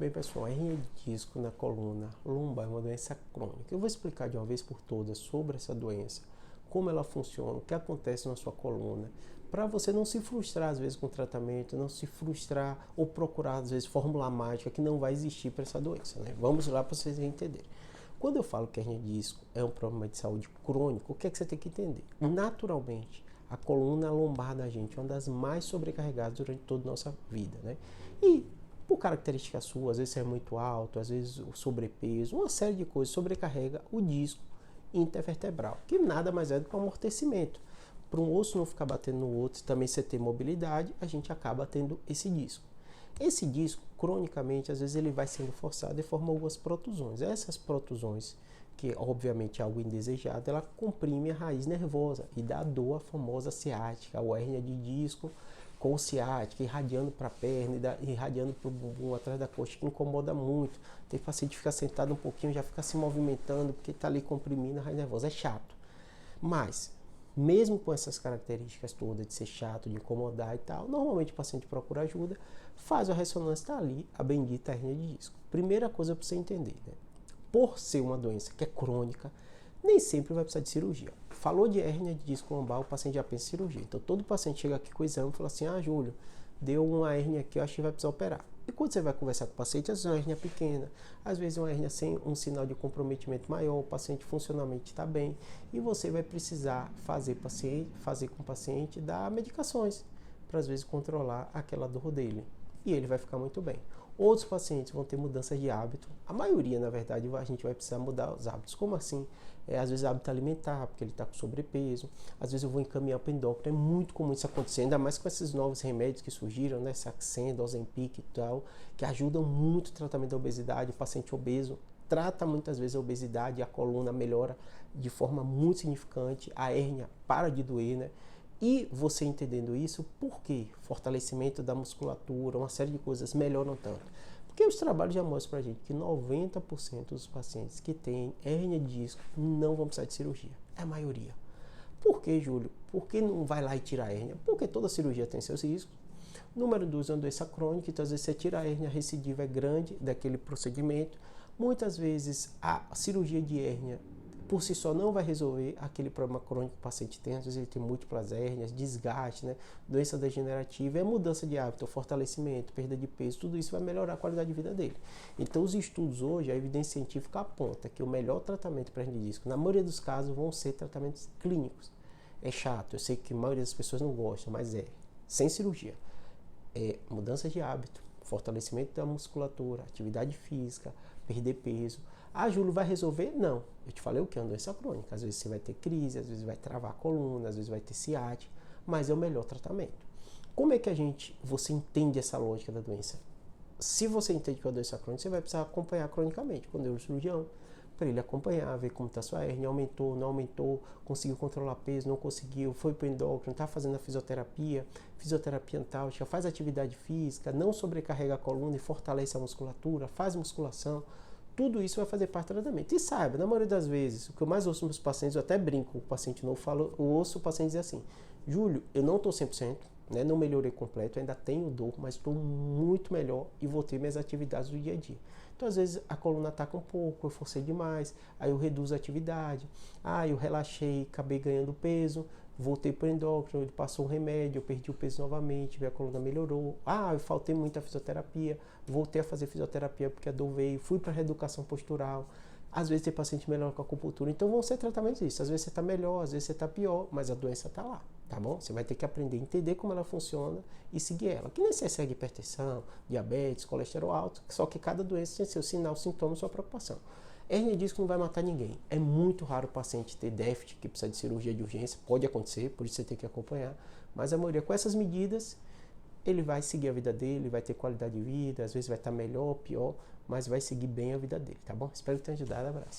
Bem, pessoal, a hernia de disco na coluna lombar é uma doença crônica. Eu vou explicar de uma vez por todas sobre essa doença, como ela funciona, o que acontece na sua coluna, para você não se frustrar às vezes com o tratamento, não se frustrar ou procurar às vezes fórmula mágica que não vai existir para essa doença, né? Vamos lá para vocês entenderem. Quando eu falo que a hernia de disco é um problema de saúde crônico, o que é que você tem que entender? Naturalmente, a coluna lombar da gente é uma das mais sobrecarregadas durante toda a nossa vida, né? E por característica sua, às vezes você é muito alto, às vezes o sobrepeso, uma série de coisas sobrecarrega o disco intervertebral, que nada mais é do que um amortecimento. Para um osso não ficar batendo no outro, também você ter mobilidade, a gente acaba tendo esse disco. Esse disco, cronicamente, às vezes ele vai sendo forçado e forma algumas protusões. Essas protusões, que obviamente é algo indesejado, ela comprime a raiz nervosa e dá dor, a famosa ciática, a hérnia de disco com ciática, irradiando para a perna, irradiando para o bumbum, atrás da coxa, que incomoda muito. Tem paciente que fica sentado um pouquinho, já fica se movimentando, porque está ali comprimindo a raiz nervosa. É chato. Mas, mesmo com essas características todas de ser chato, de incomodar e tal, normalmente o paciente procura ajuda, faz a ressonância, está ali a bendita hernia de disco. Primeira coisa para você entender, né? Por ser uma doença que é crônica, nem sempre vai precisar de cirurgia. Falou de hérnia de disco lombar, o paciente já pensa em cirurgia. Então todo paciente chega aqui com o exame e fala assim: ah, Júlio, deu uma hérnia aqui, eu acho que vai precisar operar. E quando você vai conversar com o paciente, às vezes é uma hérnia pequena, às vezes é uma hérnia sem um sinal de comprometimento maior, o paciente funcionalmente está bem, e você vai precisar fazer com o paciente dar medicações para às vezes controlar aquela dor dele. E ele vai ficar muito bem. Outros pacientes vão ter mudanças de hábito. A maioria, na verdade, a gente vai precisar mudar os hábitos. Como assim? Às vezes hábito alimentar, porque ele está com sobrepeso. Às vezes eu vou encaminhar para o endócrino. É muito comum isso acontecer, ainda mais com esses novos remédios que surgiram, né? Saxenda, Ozempic e tal, que ajudam muito o tratamento da obesidade. O paciente obeso trata muitas vezes a obesidade e a coluna melhora de forma muito significante. A hérnia para de doer, né? E você entendendo isso, por quê? Fortalecimento da musculatura, uma série de coisas melhoram tanto. Porque os trabalhos já mostram pra gente que 90% dos pacientes que têm hérnia de disco não vão precisar de cirurgia. É a maioria. Por que, Júlio? Por que não vai lá e tira a hérnia? Porque toda cirurgia tem seus riscos. Número 2, é uma doença crônica, então às vezes você tira a hérnia, a recidiva é grande daquele procedimento. Muitas vezes a cirurgia de hérnia por si só não vai resolver aquele problema crônico que o paciente tem, às vezes ele tem múltiplas hérnias, desgaste, né? Doença degenerativa, é mudança de hábito, fortalecimento, perda de peso, tudo isso vai melhorar a qualidade de vida dele. Então os estudos hoje, a evidência científica aponta que o melhor tratamento para hernia de disco, na maioria dos casos, vão ser tratamentos clínicos. É chato, eu sei que a maioria das pessoas não gosta, mas sem cirurgia. É mudança de hábito, fortalecimento da musculatura, atividade física, perder peso. Ah, Júlio, vai resolver? Não. Eu te falei o que? É uma doença crônica. Às vezes você vai ter crise, às vezes vai travar a coluna, às vezes vai ter ciática, mas é o melhor tratamento. Como é que você entende essa lógica da doença? Se você entende que é uma doença crônica, você vai precisar acompanhar cronicamente com o neurocirurgião, para ele acompanhar, ver como está a sua hérnia, aumentou, não aumentou, conseguiu controlar peso, não conseguiu, foi para o endócrino, está fazendo a fisioterapia antálgica, faz atividade física, não sobrecarrega a coluna e fortalece a musculatura, faz musculação. Tudo isso vai fazer parte do tratamento. E saiba, na maioria das vezes, o que eu mais ouço nos meus pacientes, eu até brinco, o paciente não fala, eu ouço o paciente dizer assim: Júlio, eu não estou 100%, né, não melhorei completo, ainda tenho dor, mas estou muito melhor e voltei minhas atividades do dia a dia. Então, às vezes, a coluna ataca um pouco, eu forcei demais, aí eu reduzo a atividade, eu relaxei, acabei ganhando peso, voltei para o endócrino, ele passou um remédio, eu perdi o peso novamente, minha coluna melhorou. Eu faltei muita fisioterapia, voltei a fazer fisioterapia porque a dor veio, fui para a reeducação postural. Às vezes tem paciente melhor com a acupuntura, então vão ser tratamentos disso. Às vezes você está melhor, às vezes você está pior, mas a doença está lá, tá bom? Você vai ter que aprender a entender como ela funciona e seguir ela. Que nem você segue hipertensão, diabetes, colesterol alto, só que cada doença tem seu sinal, sintoma, sua preocupação. Hernia de disco não vai matar ninguém. É muito raro o paciente ter déficit que precisa de cirurgia de urgência. Pode acontecer, por isso você tem que acompanhar. Mas a maioria, com essas medidas, ele vai seguir a vida dele, vai ter qualidade de vida, às vezes vai estar melhor, pior, mas vai seguir bem a vida dele, tá bom? Espero que tenha ajudado. Abraço.